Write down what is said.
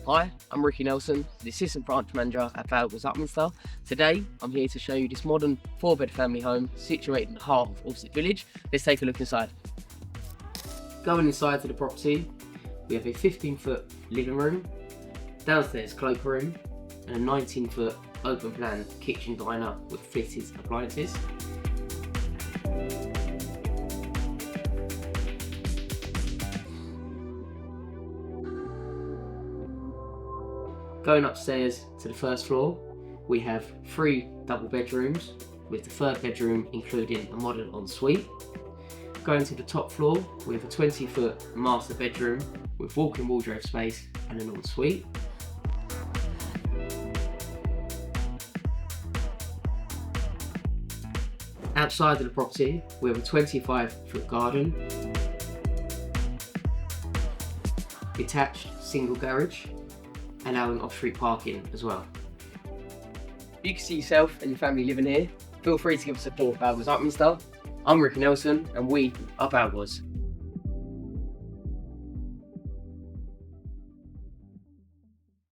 Hi, I'm Ricky Nelson, the Assistant Branch Manager at Val's Upminster. Today, I'm here to show you this modern 4-bed family home situated in the heart of Orsett village. Let's take a look inside. Going inside to the property, we have a 15-foot living room, downstairs cloakroom, and a 19-foot open plan kitchen diner with fitted appliances. Going upstairs to the first floor, we have 3 double bedrooms, with the 3rd bedroom including a modern ensuite. Going to the top floor, we have a 20-foot master bedroom with walk-in wardrobe space and an ensuite. Outside of the property, we have a 25-foot garden, detached single garage, allowing off-street parking as well. If you can see yourself and your family living here, feel free to give us a call at Val's Upminster. I'm Ricky Nelson and we are Val's.